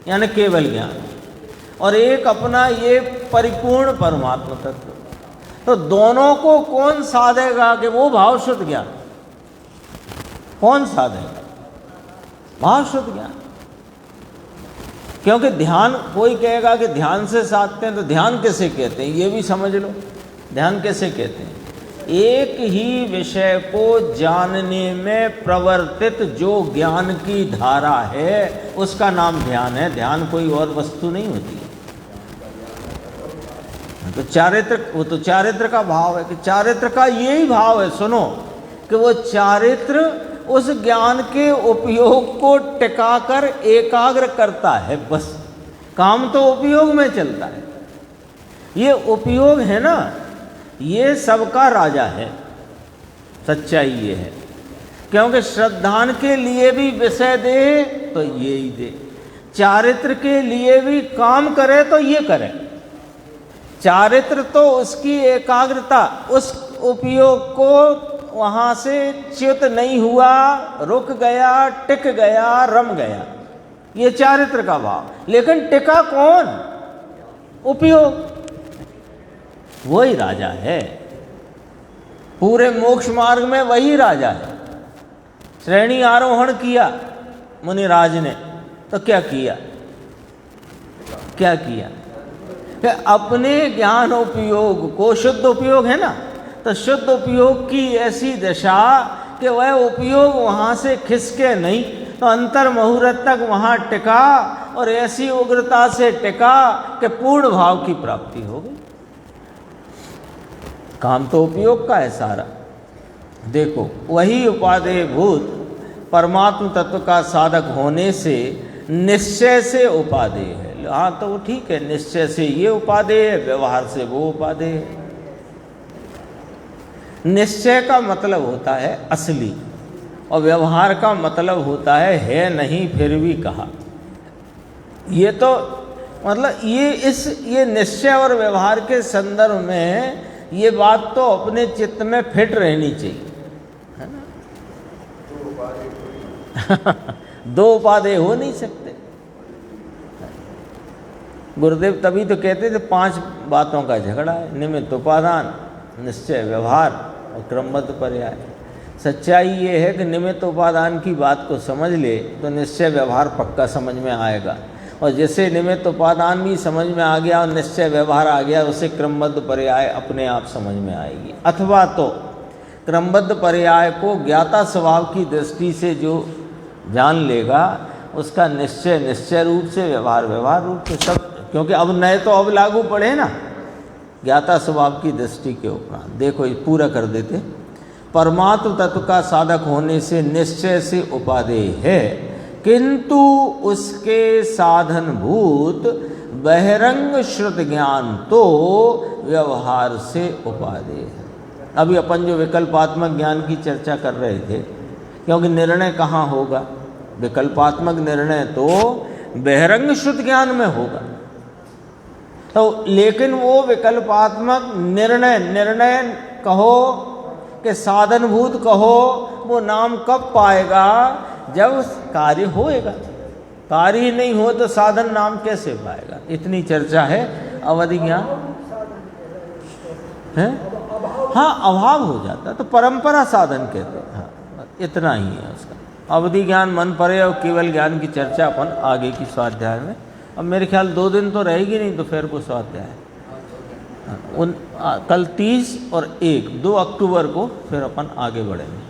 यानी केवल ज्ञान, और एक अपना ये परिपूर्ण परमात्म तत्व। तो दोनों को कौन साधेगा कि वो भाव शुद्ध ज्ञान, कौन साधेगा? भाव शुद्ध ज्ञान। क्योंकि ध्यान, कोई कहेगा कि ध्यान से साधते हैं, तो ध्यान कैसे कहते हैं ये भी समझ लो। ध्यान कैसे कहते हैं? एक ही विषय को जानने में प्रवर्तित जो ज्ञान की धारा है उसका नाम ध्यान है। ध्यान कोई और वस्तु नहीं होती है। तो चारित्र, वो तो चारित्र का भाव है कि चारित्र का यही भाव है, सुनो, कि वो चारित्र उस ज्ञान के उपयोग को टिकाकर एकाग्र करता है। बस काम तो उपयोग में चलता है। ये उपयोग है ना, ये सबका राजा है। सच्चाई ये है, क्योंकि श्रद्धान के लिए भी विषय दे तो ये ही दे, चारित्र के लिए भी काम करे तो ये करे। चारित्र तो उसकी एकाग्रता, उस उपयोग को वहाँ से च्युत नहीं हुआ, रुक गया, टिक गया, रम गया, ये चारित्र का भाव। लेकिन टिका कौन? उपयोग। वही राजा है पूरे मोक्ष मार्ग में, वही राजा है। श्रेणी आरोहण किया मुनिराज ने, तो क्या किया? क्या किया कि अपने ज्ञान उपयोग को, शुद्ध उपयोग है ना, तो शुद्ध उपयोग की ऐसी दशा कि वह उपयोग वहाँ से खिसके नहीं, तो अंतर मुहूर्त तक वहाँ टिका, और ऐसी उग्रता से टिका कि पूर्ण भाव की प्राप्ति हो गई। काम तो उपयोग का है सारा। देखो, वही उपादेय भूत परमात्म तत्व का साधक होने से निश्चय से उपादेय है। हाँ, तो वो ठीक है, निश्चय से ये उपादेय है, व्यवहार से वो उपादेय है। निश्चय का मतलब होता है असली, और व्यवहार का मतलब होता है नहीं फिर भी कहा। ये तो मतलब ये निश्चय और व्यवहार के संदर्भ में ये बात तो अपने चित्त में फिट रहनी चाहिए, है ना। दो उपादेय हो नहीं सकते। गुरुदेव तभी तो कहते थे 5 बातों का झगड़ा है, निमित्त उपादान, निश्चय व्यवहार और क्रमबद्ध पर्याय। सच्चाई ये है कि निमित्त उपादान की बात को समझ ले तो निश्चय व्यवहार पक्का समझ में आएगा, और जैसे निमित्त उपादान भी समझ में आ गया और निश्चय व्यवहार आ गया, उसे क्रमबद्ध पर्याय अपने आप समझ में आएगी। अथवा तो क्रमबद्ध पर्याय को ज्ञाता स्वभाव की दृष्टि से जो जान लेगा, उसका निश्चय निश्चय रूप से, व्यवहार व्यवहार रूप से, सब। क्योंकि अब नए तो अब लागू पड़े ना ज्ञाता स्वभाव की दृष्टि के उपरांत। देखो, ये पूरा कर देते। परमात्म तत्व का साधक होने से निश्चय से उपादेय है, किंतु उसके साधनभूत बहिरंग श्रुत ज्ञान तो व्यवहार से उपादेय है। अभी अपन जो विकल्पात्मक ज्ञान की चर्चा कर रहे थे, क्योंकि निर्णय कहाँ होगा? विकल्पात्मक निर्णय तो बहिरंग श्रुत ज्ञान में होगा। तो लेकिन वो विकल्पात्मक निर्णय कहो कि साधनभूत कहो, वो नाम कब पाएगा? जब कार्य होएगा। कार्य ही नहीं हो तो साधन नाम कैसे पाएगा? इतनी चर्चा है अवधि ज्ञान है। हाँ, अभाव हो जाता तो परंपरा साधन कहते हैं। हाँ, इतना ही है उसका। अवधि ज्ञान, मन परे और केवल ज्ञान की चर्चा अपन आगे की स्वाध्याय में, अब मेरे ख्याल 2 दिन तो रहेगी नहीं, तो फिर को स्वाध्याय कल 30 और 1 2 अक्टूबर को फिर अपन आगे बढ़ेंगे।